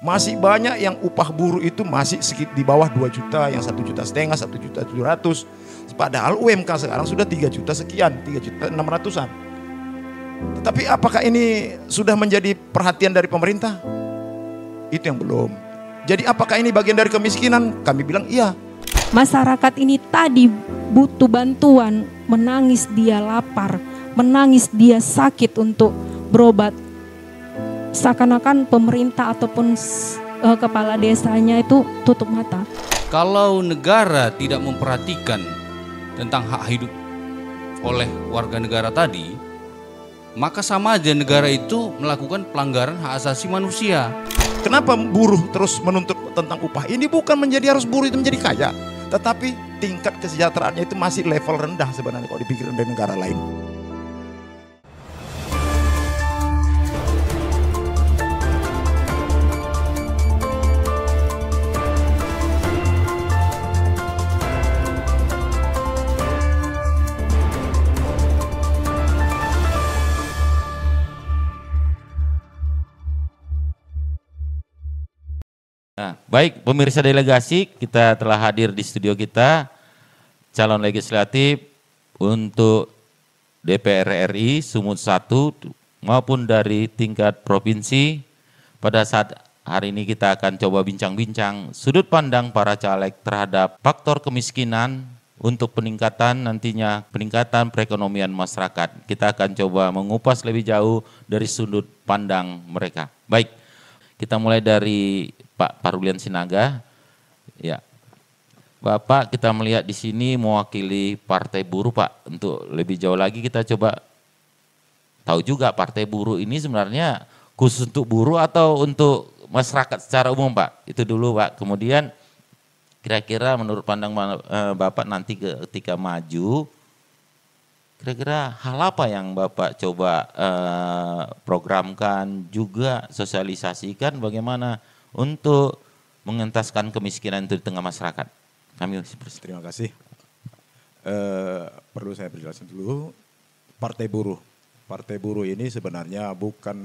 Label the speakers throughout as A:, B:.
A: Masih banyak yang upah buruh itu masih sedikit di bawah 2 juta, yang 1,5 juta, 1,700,000. Padahal UMK sekarang sudah 3 juta sekian, 3,6 juta. Tetapi apakah ini sudah menjadi perhatian dari pemerintah? Itu yang belum. Jadi apakah ini bagian dari kemiskinan? Kami bilang iya.
B: Masyarakat ini tadi butuh bantuan, menangis dia lapar, menangis dia sakit untuk berobat. Seakan-akan pemerintah ataupun kepala desanya itu tutup mata.
C: Kalau negara tidak memperhatikan tentang hak hidup oleh warga negara tadi, maka sama aja negara itu melakukan pelanggaran hak asasi manusia.
A: Kenapa buruh terus menuntut tentang upah? Ini bukan menjadi harus buruh itu menjadi kaya, tetapi tingkat kesejahteraannya itu masih level rendah sebenarnya kalau dipikir dari negara lain.
D: Nah, baik pemirsa delegasi, kita telah hadir di studio kita, calon legislatif untuk DPR RI Sumut 1 maupun dari tingkat provinsi. Pada saat hari ini kita akan coba bincang-bincang sudut pandang para caleg terhadap faktor kemiskinan untuk peningkatan perekonomian masyarakat. Kita akan coba mengupas lebih jauh dari sudut pandang mereka. Baik, kita mulai dari Pak Parulian Sinaga. Ya, Bapak kita melihat di sini mewakili Partai Buruh, Pak. Untuk lebih jauh lagi kita coba tahu juga Partai Buruh ini sebenarnya khusus untuk buruh atau untuk masyarakat secara umum, Pak. Itu dulu, Pak. Kemudian kira-kira menurut pandang Bapak nanti ketika maju, kira-kira hal apa yang Bapak coba programkan, juga sosialisasikan bagaimana untuk mengentaskan kemiskinan itu di tengah masyarakat.
A: Terima kasih. Perlu saya berjelaskan dulu, Partai Buruh. Partai Buruh ini sebenarnya bukan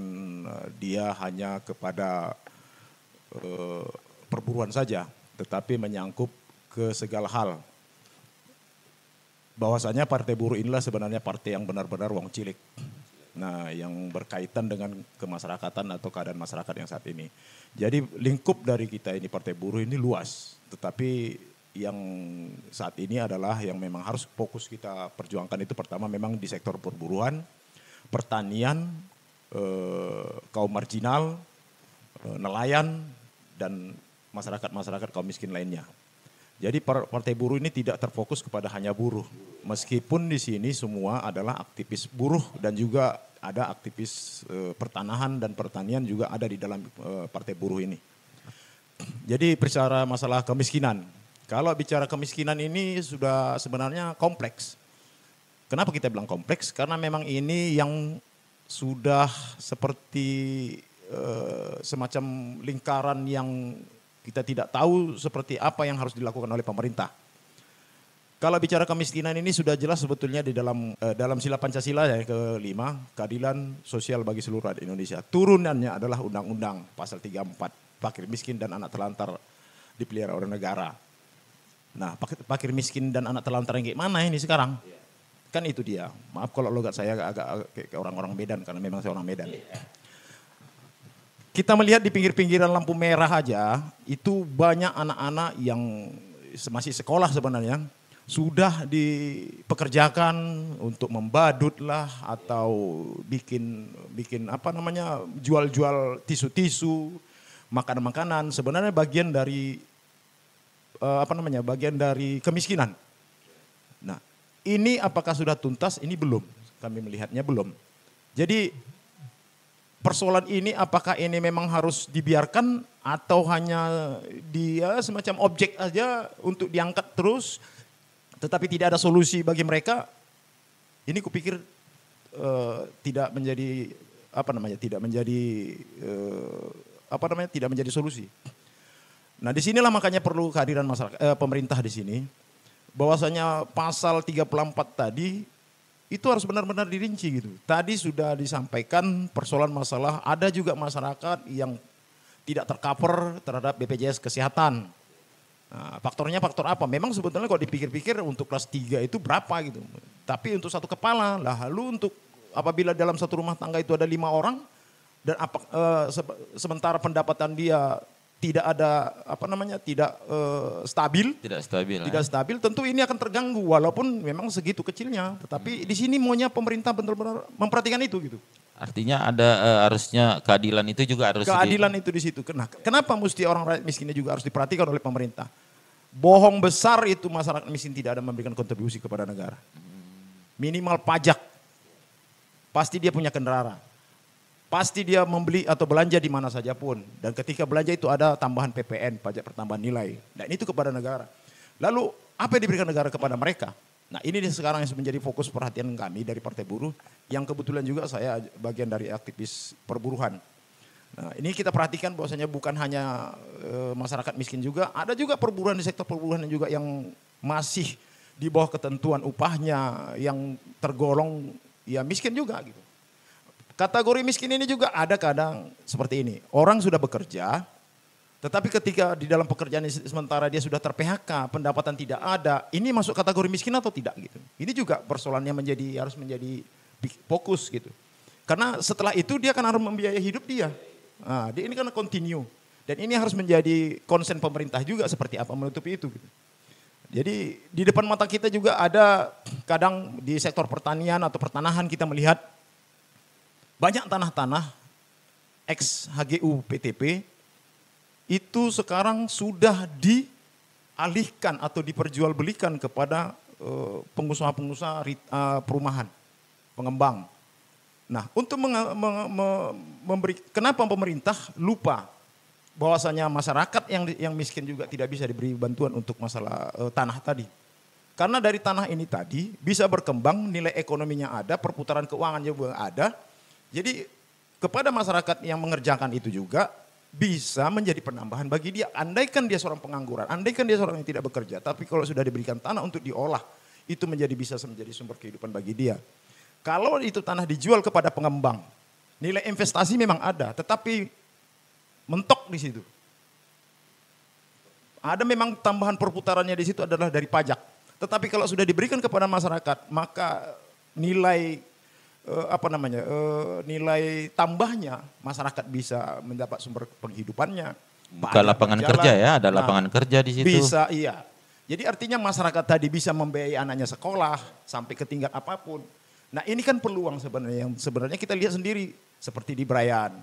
A: dia hanya kepada perburuan saja, tetapi menyangkup ke segala hal. Bahwasanya Partai Buruh inilah sebenarnya partai yang benar-benar wong cilik. Nah, yang berkaitan dengan kemasyarakatan atau keadaan masyarakat yang saat ini. Jadi lingkup dari kita ini Partai Buruh ini luas, tetapi yang saat ini adalah yang memang harus fokus kita perjuangkan itu pertama memang di sektor perburuan, pertanian, kaum marginal, nelayan, dan masyarakat-masyarakat kaum miskin lainnya. Jadi Partai Buruh ini tidak terfokus kepada hanya buruh. Meskipun di sini semua adalah aktivis buruh dan juga ada aktivis pertanahan dan pertanian juga ada di dalam Partai Buruh ini. Jadi bicara masalah kemiskinan. Kalau bicara kemiskinan ini sudah sebenarnya kompleks. Kenapa kita bilang kompleks? Karena memang ini yang sudah seperti semacam lingkaran yang kita tidak tahu seperti apa yang harus dilakukan oleh pemerintah. Kalau bicara kemiskinan ini sudah jelas sebetulnya di dalam sila Pancasila yang kelima, keadilan sosial bagi seluruh rakyat Indonesia. Turunannya adalah Undang-Undang pasal 34, fakir miskin dan anak terlantar dipelihara oleh negara. Nah, fakir miskin dan anak terlantar yang gimana ini sekarang? Kan itu dia. Maaf kalau logat saya agak kayak orang-orang Medan karena memang saya orang Medan. Kita melihat di pinggir-pinggiran lampu merah aja, itu banyak anak-anak yang masih sekolah sebenarnya, sudah dipekerjakan untuk membadut lah atau bikin jual-jual tisu-tisu, makanan-makanan, sebenarnya bagian dari bagian dari kemiskinan. Nah, ini apakah sudah tuntas? Ini belum, kami melihatnya belum. Jadi persoalan ini apakah ini memang harus dibiarkan atau hanya dia semacam objek aja untuk diangkat terus tetapi tidak ada solusi bagi mereka? Ini kupikir tidak menjadi solusi. Nah, disinilah makanya perlu kehadiran pemerintah di sini. Bahwasanya pasal 34 tadi itu harus benar-benar dirinci gitu. Tadi sudah disampaikan persoalan masalah, ada juga masyarakat yang tidak tercover terhadap BPJS Kesehatan. Nah, faktornya faktor apa? Memang sebetulnya kalau dipikir-pikir untuk kelas 3 itu berapa gitu. Tapi untuk satu kepala, lalu untuk apabila dalam satu rumah tangga itu ada 5 orang dan sementara pendapatan dia tidak ada tidak stabil, tidak stabil, tentu ini akan terganggu walaupun memang segitu kecilnya. Tetapi di sini maunya pemerintah benar-benar memperhatikan itu gitu.
D: Artinya ada harusnya keadilan itu juga harus
A: itu di situ. Kenapa mesti orang rakyat miskinnya juga harus diperhatikan oleh pemerintah? Bohong besar itu masyarakat miskin tidak ada memberikan kontribusi kepada negara. Minimal pajak. Pasti dia punya kendaraan. Pasti dia membeli atau belanja di mana saja pun. Dan ketika belanja itu ada tambahan PPN, pajak pertambahan nilai. Dan itu kepada negara. Lalu apa yang diberikan negara kepada mereka? Nah ini sekarang yang menjadi fokus perhatian kami dari Partai Buruh, yang kebetulan juga saya bagian dari aktivis perburuhan. Nah ini kita perhatikan bahwasanya bukan hanya masyarakat miskin juga, ada juga perburuhan di sektor perburuhan juga yang masih di bawah ketentuan upahnya, yang tergolong ya miskin juga gitu. Kategori miskin ini juga ada kadang seperti ini, orang sudah bekerja, tetapi ketika di dalam pekerjaan sementara dia sudah ter-PHK, pendapatan tidak ada, ini masuk kategori miskin atau tidak gitu. Ini juga persoalannya harus menjadi fokus gitu. Karena setelah itu dia kan harus membiayai hidup dia. Nah, ini kan continue. Dan ini harus menjadi konsen pemerintah juga seperti apa menutupi itu gitu. Jadi di depan mata kita juga ada kadang di sektor pertanian atau pertanahan kita melihat banyak tanah-tanah ex HGU PTP itu sekarang sudah dialihkan atau diperjualbelikan kepada pengusaha-pengusaha perumahan, pengembang. Nah, untuk kenapa pemerintah lupa bahwasanya masyarakat yang miskin juga tidak bisa diberi bantuan untuk masalah tanah tadi. Karena dari tanah ini tadi bisa berkembang, nilai ekonominya ada, perputaran keuangannya juga ada. Jadi kepada masyarakat yang mengerjakan itu juga bisa menjadi penambahan bagi dia. Andaikan dia seorang pengangguran, andaikan dia seorang yang tidak bekerja, tapi kalau sudah diberikan tanah untuk diolah, itu bisa menjadi sumber kehidupan bagi dia. Kalau itu tanah dijual kepada pengembang, nilai investasi memang ada, tetapi mentok di situ. Ada memang tambahan perputarannya di situ adalah dari pajak. Tetapi kalau sudah diberikan kepada masyarakat, maka nilai nilai tambahnya masyarakat bisa mendapat sumber penghidupannya.
D: Bukan lapangan kerja ya, ada lapangan kerja di situ.
A: Bisa, iya. Jadi artinya masyarakat tadi bisa membiayai anaknya sekolah sampai ke tingkat apapun. Nah ini kan peluang sebenarnya yang sebenarnya kita lihat sendiri seperti di Brayan.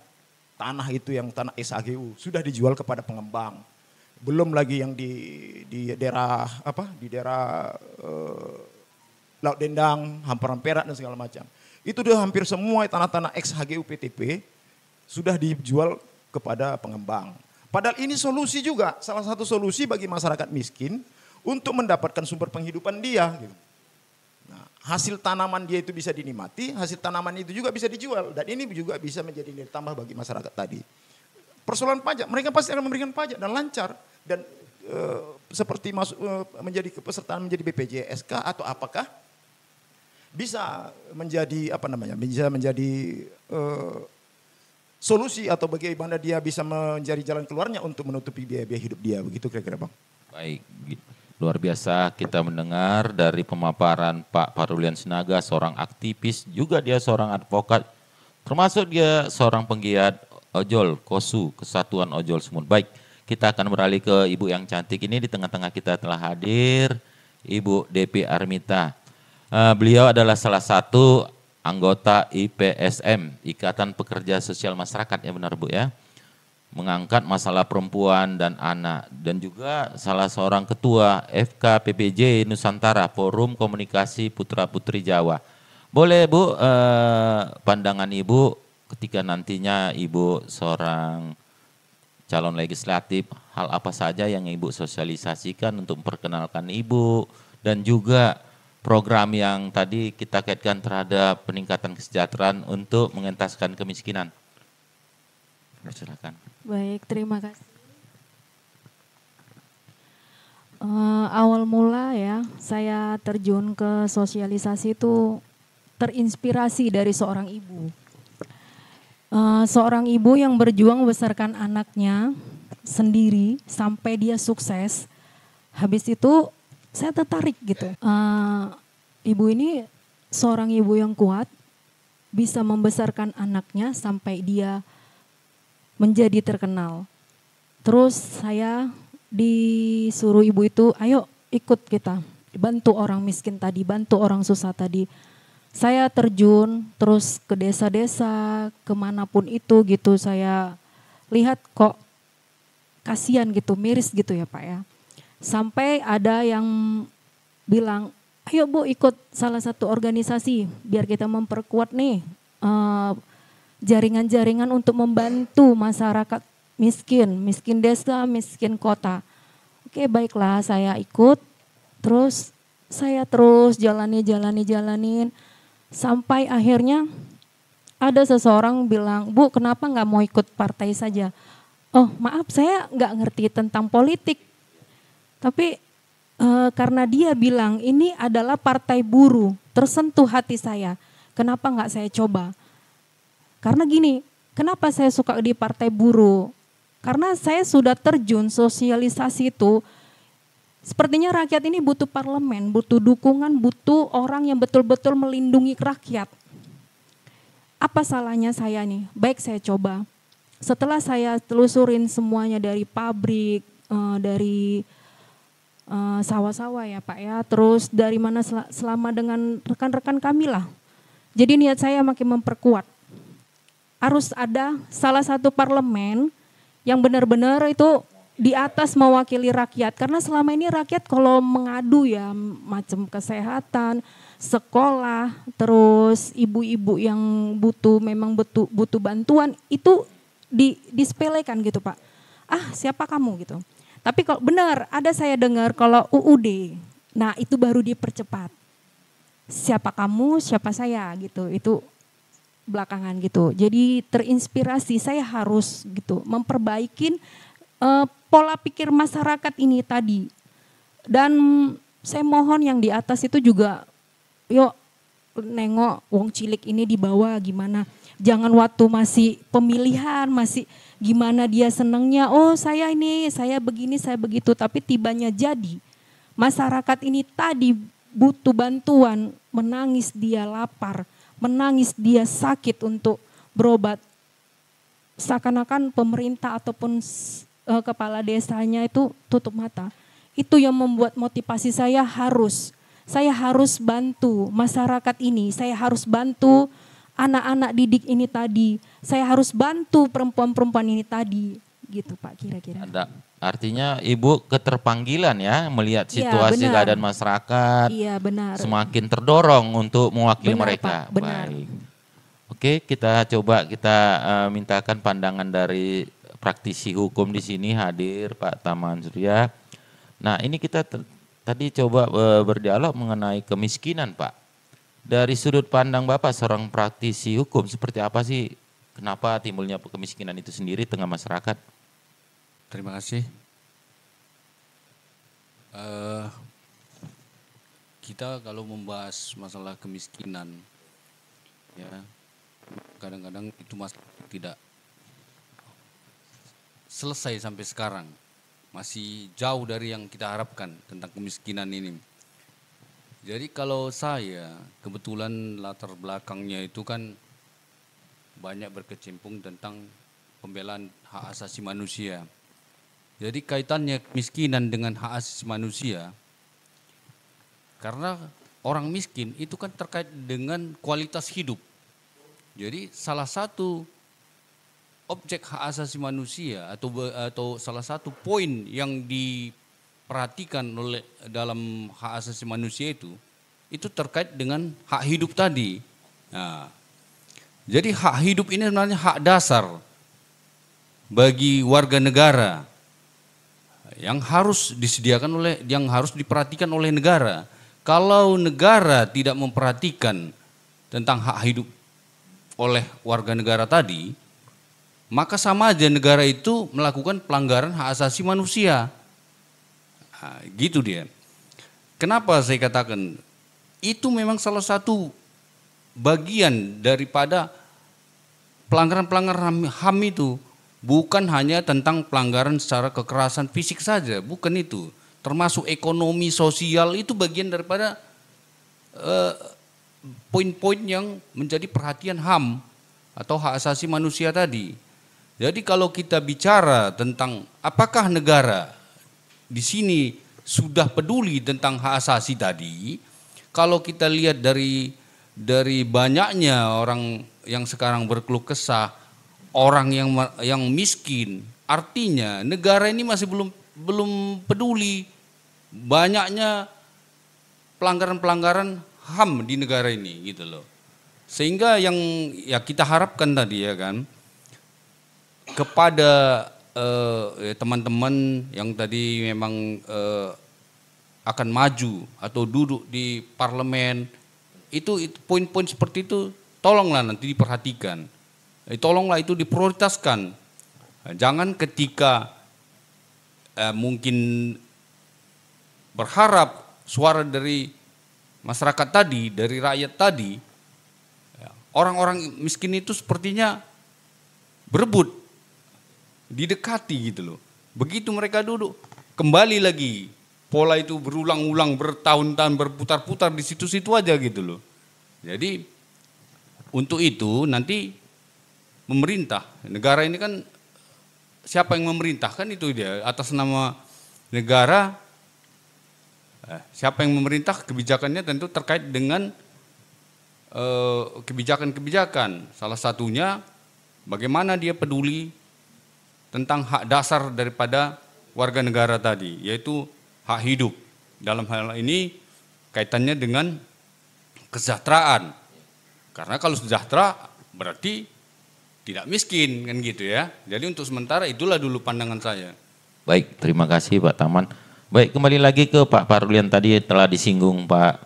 A: Tanah itu yang tanah SHGU sudah dijual kepada pengembang. Belum lagi yang di daerah Laut Dendang, Hamparan Perak dan segala macam. Itu udah hampir semua tanah-tanah ex HGU PTP sudah dijual kepada pengembang. Padahal ini solusi juga, salah satu solusi bagi masyarakat miskin untuk mendapatkan sumber penghidupan dia. Gitu. Nah, hasil tanaman dia itu bisa dinikmati, hasil tanaman itu juga bisa dijual. Dan ini juga bisa menjadi nilai tambah bagi masyarakat tadi. Persoalan pajak, mereka pasti akan memberikan pajak dan lancar. Dan seperti menjadi kepesertaan menjadi BPJSK atau apakah bisa menjadi solusi atau bagaimana dia bisa mencari jalan keluarnya untuk menutupi biaya-biaya hidup dia, begitu kira-kira Bang.
D: Baik, luar biasa kita mendengar dari pemaparan Pak Parulian Sinaga, seorang aktivis, juga dia seorang advokat, termasuk dia seorang penggiat ojol, KOSU, Kesatuan Ojol Sumut. Baik, kita akan beralih ke Ibu yang cantik ini, di tengah-tengah kita telah hadir Ibu Depi Armita. Beliau adalah salah satu anggota IPSM, Ikatan Pekerja Sosial Masyarakat, ya benar Bu ya, mengangkat masalah perempuan dan anak, dan juga salah seorang ketua FKPPJ Nusantara, Forum Komunikasi Putra Putri Jawa. Boleh Bu, pandangan Ibu ketika nantinya Ibu seorang calon legislatif, hal apa saja yang Ibu sosialisasikan untuk memperkenalkan Ibu, dan juga program yang tadi kita kaitkan terhadap peningkatan kesejahteraan untuk mengentaskan kemiskinan. Silakan.
B: Baik, terima kasih. Awal mula ya, saya terjun ke sosialisasi itu terinspirasi dari seorang ibu. Seorang ibu yang berjuang membesarkan anaknya sendiri sampai dia sukses. Habis itu saya tertarik gitu. Ibu ini seorang ibu yang kuat, bisa membesarkan anaknya sampai dia menjadi terkenal. Terus saya disuruh ibu itu, ayo ikut kita, bantu orang miskin tadi, bantu orang susah tadi. Saya terjun terus ke desa-desa, kemanapun itu gitu, saya lihat kok kasihan gitu, miris gitu ya Pak ya. Sampai ada yang bilang, ayo Bu ikut salah satu organisasi biar kita memperkuat nih jaringan-jaringan untuk membantu masyarakat miskin desa, miskin kota. Oke baiklah saya ikut, terus saya terus jalanin. Sampai akhirnya ada seseorang bilang, Bu kenapa nggak mau ikut partai saja? Oh maaf saya nggak ngerti tentang politik. Tapi karena dia bilang ini adalah partai buruh, tersentuh hati saya. Kenapa nggak saya coba? Karena gini, kenapa saya suka di partai buruh? Karena saya sudah terjun sosialisasi itu. Sepertinya rakyat ini butuh parlemen, butuh dukungan, butuh orang yang betul-betul melindungi rakyat. Apa salahnya saya nih? Baik saya coba. Setelah saya telusurin semuanya dari pabrik, dari sawah-sawah ya Pak ya, terus dari mana selama dengan rekan-rekan kami lah. Jadi niat saya makin memperkuat. Harus ada salah satu parlemen yang benar-benar itu di atas mewakili rakyat, karena selama ini rakyat kalau mengadu ya macam kesehatan, sekolah, terus ibu-ibu yang memang butuh bantuan itu disepelekan gitu Pak. Ah siapa kamu gitu. Tapi kalau benar ada saya dengar kalau UUD, nah itu baru dipercepat. Siapa kamu, siapa saya gitu, itu belakangan gitu. Jadi terinspirasi saya harus gitu memperbaikin pola pikir masyarakat ini tadi. Dan saya mohon yang di atas itu juga, yuk nengok wong cilik ini di bawah gimana. Jangan waktu masih pemilihan, masih gimana dia senangnya, oh saya ini, saya begini, saya begitu. Tapi tibanya jadi, masyarakat ini tadi butuh bantuan, menangis dia lapar, menangis dia sakit untuk berobat. Seakan-akan pemerintah ataupun kepala desanya itu tutup mata. Itu yang membuat motivasi saya harus bantu masyarakat ini, saya harus bantu anak-anak didik ini tadi, saya harus bantu perempuan-perempuan ini tadi, gitu Pak kira-kira.
D: Artinya Ibu keterpanggilan ya melihat situasi keadaan masyarakat,
B: iya, benar.
D: Semakin terdorong untuk mewakili mereka.
B: Pak, benar.
D: Baik. Oke, kita mintakan pandangan dari praktisi hukum di sini hadir Pak Taman Surya. Nah ini kita tadi coba berdialog mengenai kemiskinan Pak. Dari sudut pandang Bapak seorang praktisi hukum seperti apa sih, kenapa timbulnya kemiskinan itu sendiri tengah masyarakat?
C: Terima kasih. Kita kalau membahas masalah kemiskinan, ya kadang-kadang itu tidak selesai sampai sekarang, masih jauh dari yang kita harapkan tentang kemiskinan ini. Jadi kalau saya kebetulan latar belakangnya itu kan banyak berkecimpung tentang pembelaan hak asasi manusia. Jadi kaitannya kemiskinan dengan hak asasi manusia, karena orang miskin itu kan terkait dengan kualitas hidup. Jadi salah satu objek hak asasi manusia atau salah satu poin yang diperhatikan oleh dalam hak asasi manusia itu terkait dengan hak hidup tadi. Nah, jadi hak hidup ini sebenarnya hak dasar bagi warga negara yang harus disediakan yang harus diperhatikan oleh negara. Kalau negara tidak memperhatikan tentang hak hidup oleh warga negara tadi, maka sama aja negara itu melakukan pelanggaran hak asasi manusia. Nah, gitu dia. Kenapa saya katakan itu memang salah satu bagian daripada pelanggaran-pelanggaran HAM itu bukan hanya tentang pelanggaran secara kekerasan fisik saja, bukan itu. Termasuk ekonomi, sosial, itu bagian daripada poin-poin yang menjadi perhatian HAM atau hak asasi manusia tadi. Jadi kalau kita bicara tentang apakah negara di sini sudah peduli tentang hak asasi tadi, kalau kita lihat dari banyaknya orang yang sekarang berkeluh kesah, orang yang miskin, artinya negara ini masih belum peduli banyaknya pelanggaran-pelanggaran HAM di negara ini gitu loh. Sehingga yang ya kita harapkan tadi ya kan kepada teman-teman yang tadi memang akan maju atau duduk di parlemen, itu poin-poin seperti itu tolonglah nanti diperhatikan. Tolonglah itu diprioritaskan. Jangan ketika mungkin berharap suara dari masyarakat tadi, dari rakyat tadi, orang-orang miskin itu sepertinya berebut, didekati gitu loh. Begitu mereka duduk, kembali lagi pola itu berulang-ulang, bertahun-tahun, berputar-putar di situ-situ aja gitu loh. Jadi untuk itu nanti pemerintah, negara ini kan siapa yang memerintahkan itu dia atas nama negara. Siapa yang memerintah, kebijakannya tentu terkait dengan kebijakan-kebijakan. Salah satunya bagaimana dia peduli tentang hak dasar daripada warga negara tadi, yaitu hak hidup. Dalam hal ini kaitannya dengan kesejahteraan. Karena kalau sejahtera berarti tidak miskin kan gitu ya. Jadi untuk sementara itulah dulu pandangan saya.
D: Baik, terima kasih Pak Taman. Baik, kembali lagi ke Pak Parlian, tadi telah disinggung Pak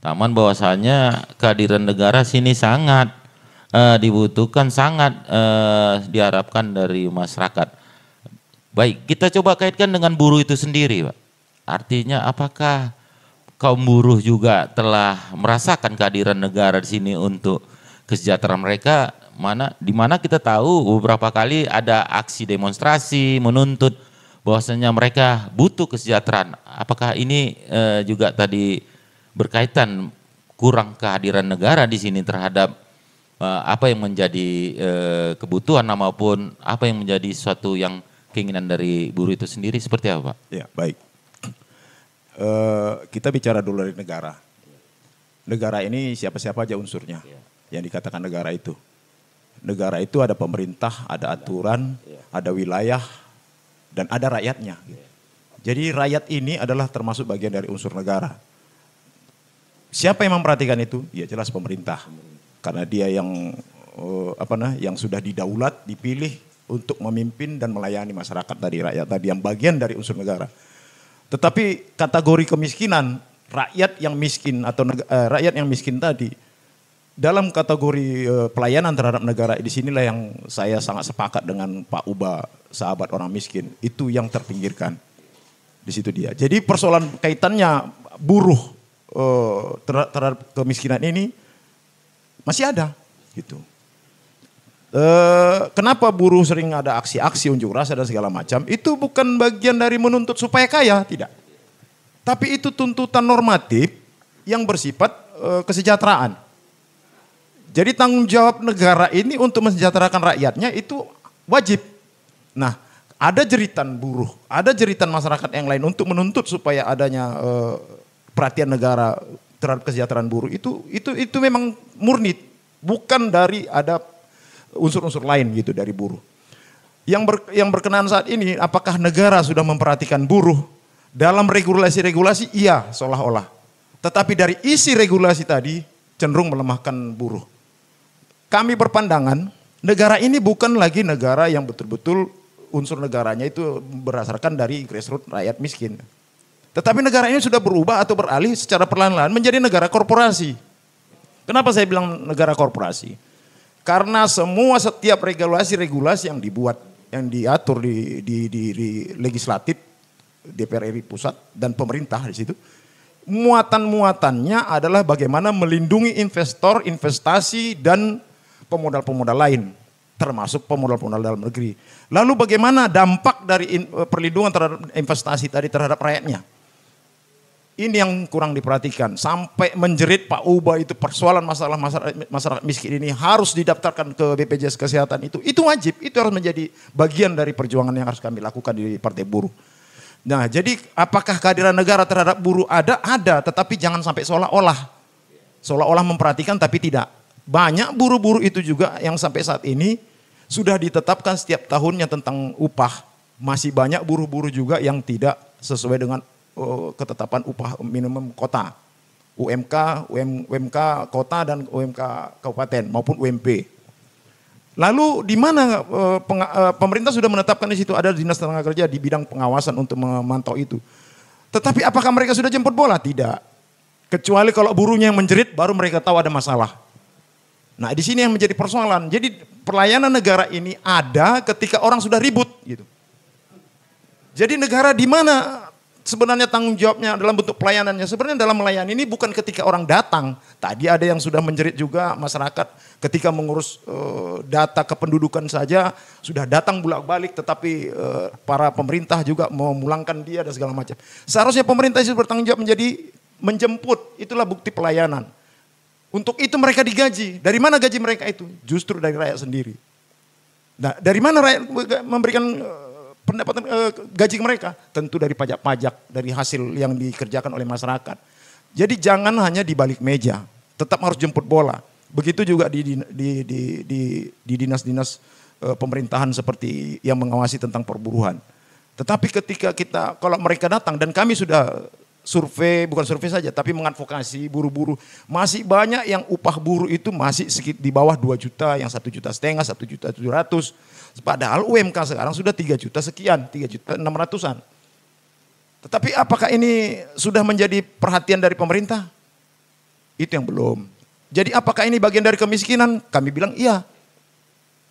D: Taman bahwasanya kehadiran negara sini sangat dibutuhkan, sangat diharapkan dari masyarakat. Baik, kita coba kaitkan dengan buruh itu sendiri Pak. Artinya apakah kaum buruh juga telah merasakan kehadiran negara di sini untuk kesejahteraan mereka, di mana kita tahu beberapa kali ada aksi demonstrasi menuntut bahwasanya mereka butuh kesejahteraan. Apakah ini juga tadi berkaitan kurang kehadiran negara di sini terhadap apa yang menjadi kebutuhan maupun apa yang menjadi suatu yang keinginan dari buruh itu sendiri, seperti apa Pak?
A: Ya, baik. Kita bicara dulu dari negara. Negara ini siapa-siapa aja unsurnya yang dikatakan negara itu. Negara itu ada pemerintah, ada aturan, ada wilayah, dan ada rakyatnya. Jadi rakyat ini adalah termasuk bagian dari unsur negara. Siapa yang memperhatikan itu? Ya jelas pemerintah. Karena dia yang sudah didaulat, dipilih untuk memimpin dan melayani masyarakat dari rakyat tadi yang bagian dari unsur negara. Tetapi kategori kemiskinan, rakyat yang miskin atau rakyat yang miskin tadi, dalam kategori pelayanan terhadap negara, di sinilah yang saya sangat sepakat dengan Pak Uba, sahabat orang miskin, itu yang terpinggirkan. Di situ dia. Jadi persoalan kaitannya buruh terhadap kemiskinan ini masih ada gitu. Kenapa buruh sering ada aksi-aksi unjuk rasa dan segala macam? Itu bukan bagian dari menuntut supaya kaya, tidak. Tapi itu tuntutan normatif yang bersifat kesejahteraan. Jadi tanggung jawab negara ini untuk mensejahterakan rakyatnya itu wajib. Nah, ada jeritan buruh, ada jeritan masyarakat yang lain untuk menuntut supaya adanya perhatian negara terhadap kesejahteraan buruh itu memang murni, bukan dari ada unsur-unsur lain gitu dari buruh. Yang berkenaan saat ini, apakah negara sudah memperhatikan buruh dalam regulasi-regulasi? Iya, seolah-olah. Tetapi dari isi regulasi tadi cenderung melemahkan buruh. Kami berpandangan negara ini bukan lagi negara yang betul-betul unsur negaranya itu berdasarkan dari grassroots rakyat miskin. Tetapi negara ini sudah berubah atau beralih secara perlahan-lahan menjadi negara korporasi. Kenapa saya bilang negara korporasi? Karena setiap regulasi-regulasi yang dibuat, yang diatur di legislatif, DPR RI pusat dan pemerintah di situ, muatan-muatannya adalah bagaimana melindungi investor, investasi dan pemodal-pemodal lain. termasuk pemodal-pemodal dalam negeri. Lalu bagaimana dampak dari perlindungan terhadap investasi tadi terhadap rakyatnya? Ini yang kurang diperhatikan. Sampai menjerit Pak Uba itu persoalan masyarakat miskin ini harus didaftarkan ke BPJS Kesehatan itu wajib, itu harus menjadi bagian dari perjuangan yang harus kami lakukan di Partai Buruh. Nah, jadi apakah kehadiran negara terhadap buruh ada? Ada, tetapi jangan sampai seolah-olah memperhatikan tapi tidak. Banyak buruh-buruh itu juga yang sampai saat ini sudah ditetapkan setiap tahunnya tentang upah. Masih banyak buruh-buruh juga yang tidak sesuai dengan ketetapan upah minimum kota. UMK kota dan UMK kabupaten maupun UMP. Lalu di mana pemerintah sudah menetapkan di situ ada Dinas Tenaga Kerja di bidang pengawasan untuk memantau itu. Tetapi apakah mereka sudah jemput bola? Tidak. Kecuali kalau buruhnya yang menjerit baru mereka tahu ada masalah. Nah, di sini yang menjadi persoalan. Jadi pelayanan negara ini ada ketika orang sudah ribut gitu. Jadi negara di mana sebenarnya tanggung jawabnya dalam bentuk pelayanannya? Sebenarnya dalam melayani ini bukan ketika orang datang. Tadi ada yang sudah menjerit juga masyarakat ketika mengurus data kependudukan saja sudah datang bolak-balik, tetapi para pemerintah juga memulangkan dia dan segala macam. Seharusnya pemerintah itu bertanggung jawab menjadi menjemput, itulah bukti pelayanan. Untuk itu mereka digaji. Dari mana gaji mereka itu? Justru dari rakyat sendiri. Nah, dari mana rakyat memberikan pendapatan gaji mereka? Tentu dari pajak-pajak, dari hasil yang dikerjakan oleh masyarakat. Jadi jangan hanya di balik meja, tetap harus jemput bola. Begitu juga di dinas-dinas pemerintahan seperti yang mengawasi tentang perburuhan. Tetapi ketika kalau mereka datang dan kami sudah survei, bukan survei saja, tapi mengadvokasi buruh-buruh. Masih banyak yang upah buruh itu masih di bawah 2 juta, yang 1,5 juta, 1,700,000. Padahal UMK sekarang sudah 3 juta sekian, 3,600,000. Tetapi apakah ini sudah menjadi perhatian dari pemerintah? Itu yang belum. Jadi apakah ini bagian dari kemiskinan? Kami bilang iya.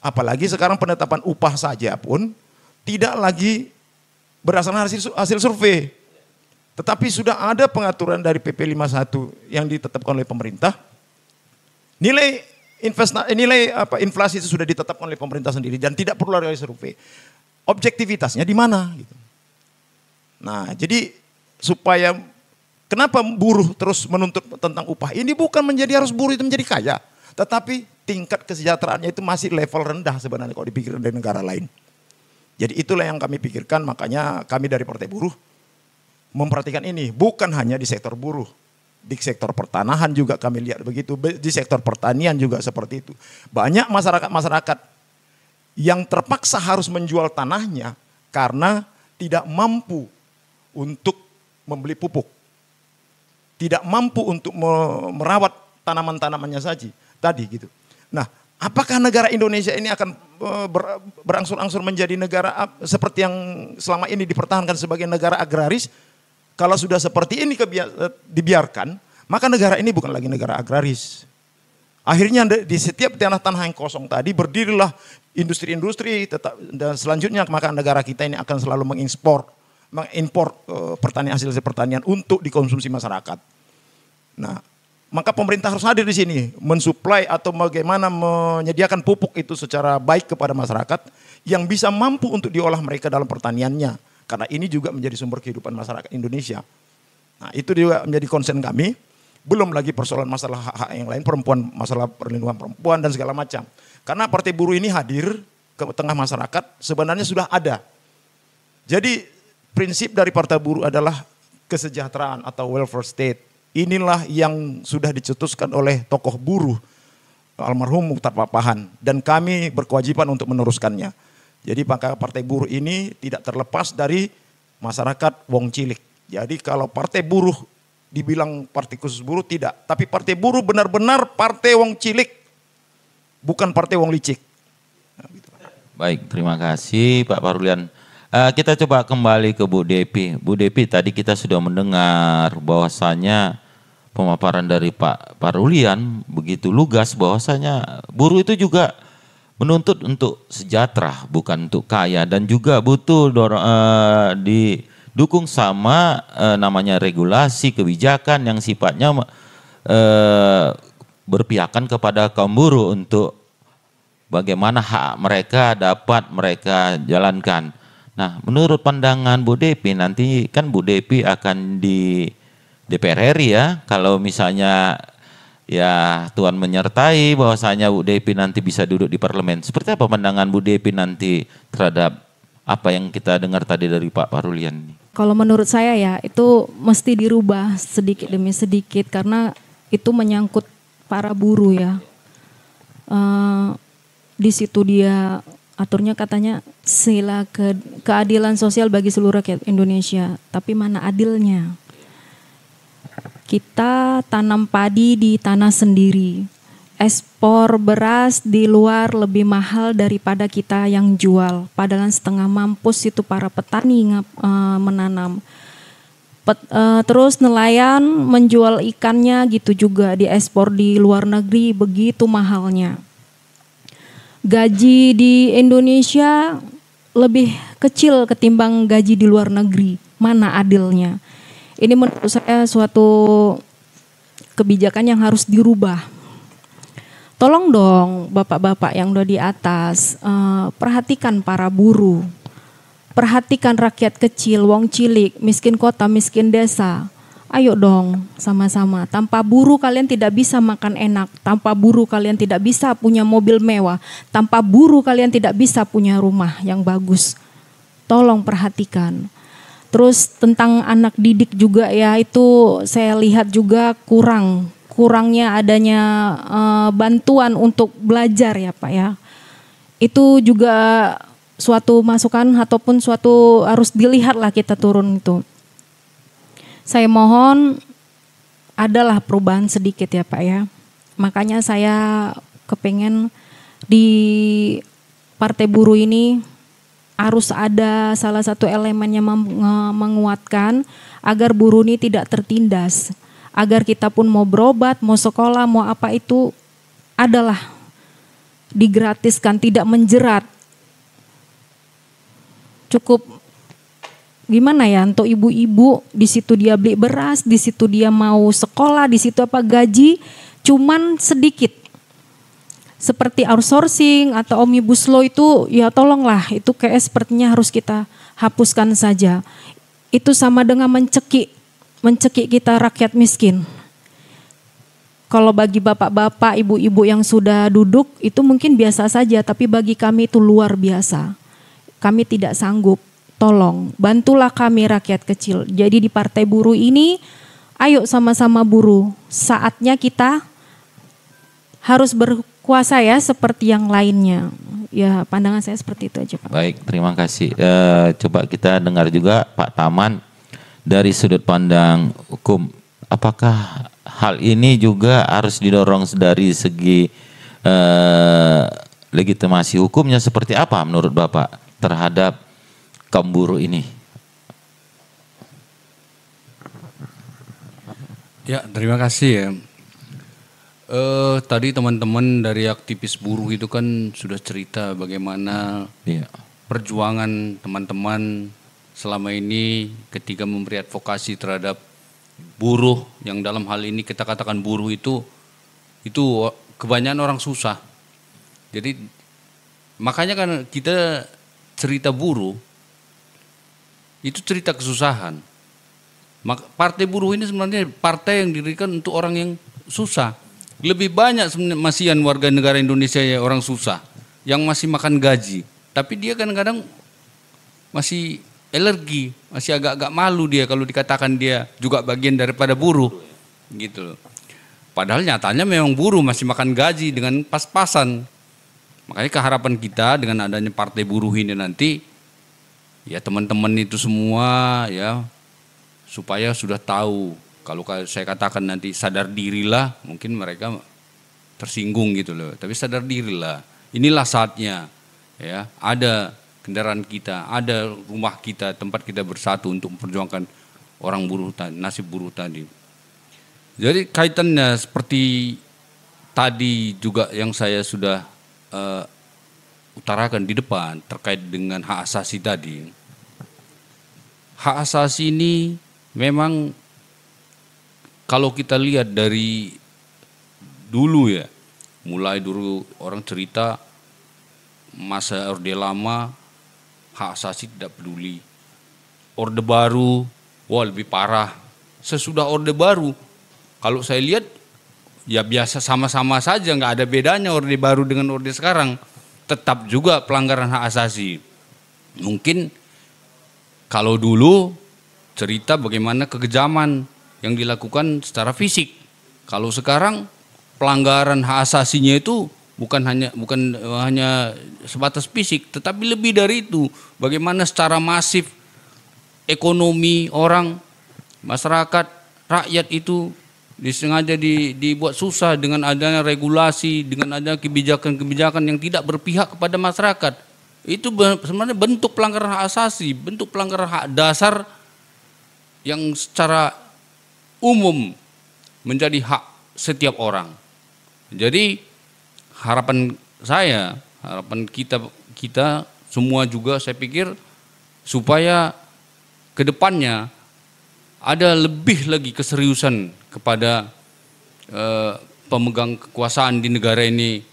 A: Apalagi sekarang penetapan upah saja pun tidak lagi berdasarkan hasil survei. Tetapi sudah ada pengaturan dari PP 51 yang ditetapkan oleh pemerintah. Nilai inflasi itu sudah ditetapkan oleh pemerintah sendiri dan tidak perlu ada survei. Objektivitasnya di mana? Gitu. Nah, jadi supaya kenapa buruh terus menuntut tentang upah? Ini bukan menjadi harus buruh itu menjadi kaya, tetapi tingkat kesejahteraannya itu masih level rendah sebenarnya kalau dipikirkan dari negara lain. Jadi itulah yang kami pikirkan, makanya kami dari Partai Buruh memperhatikan ini, bukan hanya di sektor buruh. Di sektor pertanahan juga kami lihat begitu, di sektor pertanian juga seperti itu. Banyak masyarakat yang terpaksa harus menjual tanahnya karena tidak mampu untuk membeli pupuk. Tidak mampu untuk merawat tanaman-tanamannya tadi gitu. Nah, apakah negara Indonesia ini akan berangsur-angsur menjadi negara seperti yang selama ini dipertahankan sebagai negara agraris? Kalau sudah seperti ini dibiarkan, maka negara ini bukan lagi negara agraris. Akhirnya di setiap tanah-tanah yang kosong tadi berdirilah industri-industri, dan selanjutnya maka negara kita ini akan selalu mengimpor hasil pertanian untuk dikonsumsi masyarakat. Nah, maka pemerintah harus hadir di sini, mensuplai atau bagaimana menyediakan pupuk itu secara baik kepada masyarakat yang bisa mampu untuk diolah mereka dalam pertaniannya. Karena ini juga menjadi sumber kehidupan masyarakat Indonesia. Nah, itu juga menjadi concern kami. Belum lagi persoalan masalah hak-hak yang lain, perempuan, masalah perlindungan perempuan dan segala macam. Karena Partai Buruh ini hadir ke tengah masyarakat sebenarnya sudah ada. Jadi prinsip dari Partai Buruh adalah kesejahteraan atau welfare state. Inilah yang sudah dicetuskan oleh tokoh buruh almarhum Muchtar Papahan. Dan kami berkewajiban untuk meneruskannya. Jadi maka Partai Buruh ini tidak terlepas dari masyarakat Wong Cilik. Jadi kalau Partai Buruh dibilang partai khusus buruh, tidak. Tapi Partai Buruh benar-benar Partai Wong Cilik, bukan Partai Wong Licik. Nah, gitu.
D: Baik, terima kasih Pak Parulian. Kita coba kembali ke Bu Depi. Bu Depi, tadi kita sudah mendengar bahwasanya pemaparan dari Pak Parulian begitu lugas bahwasanya buruh itu juga menuntut untuk sejahtera, bukan untuk kaya, dan juga butuh didukung sama namanya regulasi kebijakan yang sifatnya berpihakan kepada kaum buruh untuk bagaimana hak mereka dapat mereka jalankan. Nah, menurut pandangan Bu Depi, nanti kan Bu Depi akan di DPR RI ya, kalau misalnya ya Tuhan menyertai bahwasanya Bu Depi nanti bisa duduk di parlemen. Seperti apa pandangan Bu Depi nanti terhadap apa yang kita dengar tadi dari Pak Parulian ini?
B: Kalau menurut saya ya itu mesti dirubah sedikit demi sedikit karena itu menyangkut para buruh ya. Di situ dia aturnya katanya sila keadilan sosial bagi seluruh rakyat Indonesia. Tapi mana adilnya? Kita tanam padi di tanah sendiri. Ekspor beras di luar lebih mahal daripada kita yang jual. Padahal setengah mampus itu para petani menanam. Terus nelayan menjual ikannya gitu juga diekspor di luar negeri begitu mahalnya. Gaji di Indonesia lebih kecil ketimbang gaji di luar negeri. Mana adilnya? Ini menurut saya suatu kebijakan yang harus dirubah. Tolong dong bapak-bapak yang udah di atas, perhatikan para buruh, perhatikan rakyat kecil, wong cilik, miskin kota, miskin desa. Ayo dong sama-sama, tanpa buruh kalian tidak bisa makan enak, tanpa buruh kalian tidak bisa punya mobil mewah, tanpa buruh kalian tidak bisa punya rumah yang bagus. Tolong perhatikan. Terus tentang anak didik juga ya, itu saya lihat juga kurangnya adanya bantuan untuk belajar ya Pak ya. Itu juga suatu masukan ataupun suatu harus dilihat lah kita turun itu. Saya mohon adalah perubahan sedikit ya Pak ya. Makanya saya kepengen di Partai Buruh ini harus ada salah satu elemen yang menguatkan agar buruh ini tidak tertindas. Agar kita pun mau berobat, mau sekolah, mau apa itu adalah digratiskan, tidak menjerat. Cukup gimana ya untuk ibu-ibu, di situ dia beli beras, di situ dia mau sekolah, di situ apa gaji cuman sedikit. Seperti outsourcing atau omnibus law itu ya tolonglah, itu kayak sepertinya harus kita hapuskan saja. Itu sama dengan mencekik kita rakyat miskin. Kalau bagi bapak-bapak, ibu-ibu yang sudah duduk itu mungkin biasa saja, tapi bagi kami itu luar biasa. Kami tidak sanggup. Tolong bantulah kami rakyat kecil. Jadi di Partai Buruh ini ayo sama-sama buruh. Saatnya kita harus berkuasa ya seperti yang lainnya. Ya pandangan saya seperti itu aja Pak.
D: Baik, terima kasih. Coba kita dengar juga Pak Taman dari sudut pandang hukum. Apakah hal ini juga harus didorong dari segi legitimasi hukumnya seperti apa menurut Bapak terhadap kaum buruh ini?
C: Ya, terima kasih ya. Tadi teman-teman dari aktivis buruh itu kan sudah cerita bagaimana perjuangan teman-teman selama ini ketika memberi advokasi terhadap buruh, yang dalam hal ini kita katakan buruh itu kebanyakan orang susah. Jadi makanya kan kita cerita buruh itu cerita kesusahan. Partai Buruh ini sebenarnya partai yang didirikan untuk orang yang susah. Lebih banyak sebenarnya masihan warga negara Indonesia ya orang susah yang masih makan gaji. Tapi dia kadang-kadang masih alergi, masih agak-agak malu dia kalau dikatakan dia juga bagian daripada buruh. Gitu loh. Padahal nyatanya memang buruh masih makan gaji dengan pas-pasan. Makanya keharapan kita dengan adanya Partai Buruh ini nanti ya teman-teman itu semua ya supaya sudah tahu, kalau saya katakan nanti sadar dirilah, mungkin mereka tersinggung gitu loh, tapi sadar dirilah, inilah saatnya ya, ada kendaraan kita, ada rumah kita, tempat kita bersatu untuk memperjuangkan orang buruh, nasib buruh tadi. Jadi kaitannya seperti tadi juga yang saya sudah utarakan di depan terkait dengan hak asasi tadi. Hak asasi ini memang kalau kita lihat dari dulu ya, mulai dulu orang cerita masa Orde Lama hak asasi tidak peduli. Orde Baru, wah lebih parah. Sesudah Orde Baru, kalau saya lihat ya biasa sama-sama saja, nggak ada bedanya Orde Baru dengan Orde sekarang. Tetap juga pelanggaran hak asasi. Mungkin kalau dulu cerita bagaimana kekejaman yang dilakukan secara fisik. Kalau sekarang pelanggaran hak asasinya itu bukan hanya sebatas fisik, tetapi lebih dari itu. Bagaimana secara masif ekonomi orang, masyarakat, rakyat itu disengaja dibuat susah dengan adanya regulasi, dengan adanya kebijakan-kebijakan yang tidak berpihak kepada masyarakat. Itu sebenarnya bentuk pelanggaran hak asasi, bentuk pelanggaran hak dasar yang secara umum menjadi hak setiap orang. Jadi harapan saya, harapan kita semua juga saya pikir supaya ke depannya ada lebih lagi keseriusan kepada pemegang kekuasaan di negara ini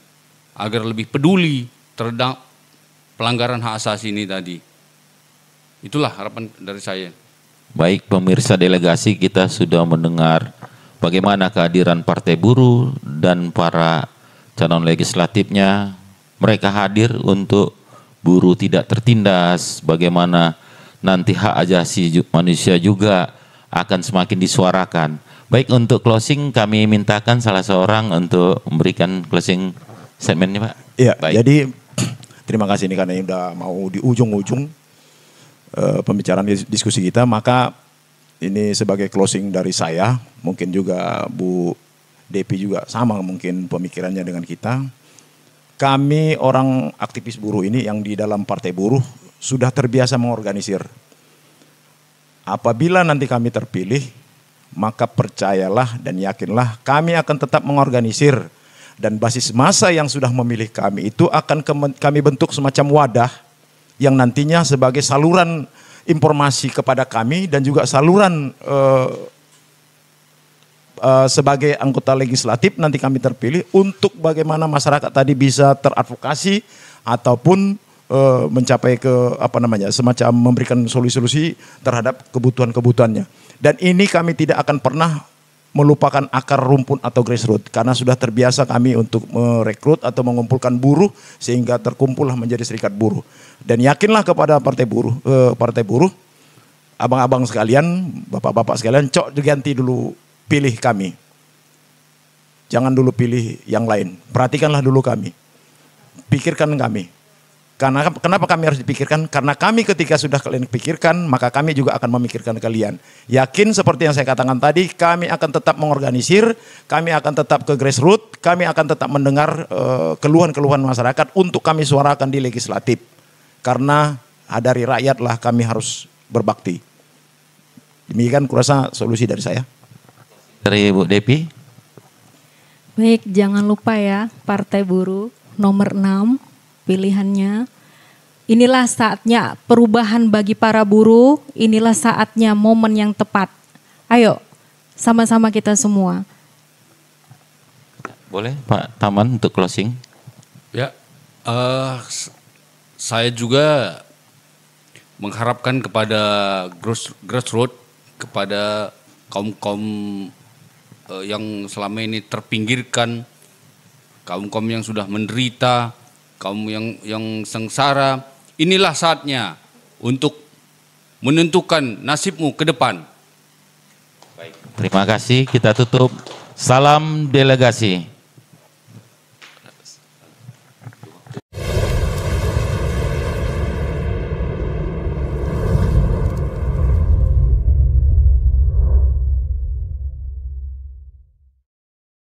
C: agar lebih peduli terhadap pelanggaran hak asasi ini tadi. Itulah harapan dari saya.
D: Baik pemirsa delegasi, kita sudah mendengar bagaimana kehadiran Partai Buruh dan para calon legislatifnya. Mereka hadir untuk buruh tidak tertindas, bagaimana nanti hak asasi manusia juga akan semakin disuarakan. Baik, untuk closing kami mintakan salah seorang untuk memberikan closing statementnya Pak.
A: Iya,
D: baik.
A: Jadi terima kasih nih karena ini udah mau di ujung-ujung pembicaraan diskusi kita, maka ini sebagai closing dari saya, mungkin juga Bu Depi juga sama mungkin pemikirannya dengan kita. Kami orang aktivis buruh ini yang di dalam Partai Buruh sudah terbiasa mengorganisir. Apabila nanti kami terpilih, maka percayalah dan yakinlah kami akan tetap mengorganisir. Dan basis massa yang sudah memilih kami itu akan kami bentuk semacam wadah yang nantinya sebagai saluran informasi kepada kami dan juga saluran sebagai anggota legislatif nanti kami terpilih untuk bagaimana masyarakat tadi bisa teradvokasi ataupun mencapai ke semacam memberikan solusi-solusi terhadap kebutuhan-kebutuhannya. Dan ini kami tidak akan pernah melupakan akar rumput atau grassroots karena sudah terbiasa kami untuk merekrut atau mengumpulkan buruh sehingga terkumpullah menjadi serikat buruh. Dan yakinlah kepada partai buruh, abang-abang sekalian, bapak-bapak sekalian, diganti dulu pilih kami. Jangan dulu pilih yang lain. Perhatikanlah dulu kami. Pikirkan kami. Karena kenapa kami harus dipikirkan? Karena kami ketika sudah kalian pikirkan, maka kami juga akan memikirkan kalian. Yakin seperti yang saya katakan tadi, kami akan tetap mengorganisir, kami akan tetap ke grassroots, kami akan tetap mendengar keluhan-keluhan masyarakat untuk kami suarakan di legislatif. Karena dari rakyatlah kami harus berbakti. Demikian kurasa solusi dari saya.
D: Dari Bu Depi.
B: Baik, jangan lupa ya Partai Buruh nomor 6 pilihannya. Inilah saatnya perubahan bagi para buruh, inilah saatnya momen yang tepat. Ayo, sama-sama kita semua.
D: Boleh Pak Taman untuk closing?
C: Ya, saya juga mengharapkan kepada grassroots, kepada kaum-kaum yang selama ini terpinggirkan, kaum-kaum yang sudah menderita, kaum yang sengsara, inilah saatnya untuk menentukan nasibmu ke depan.
D: Baik. Terima kasih, kita tutup. Salam delegasi.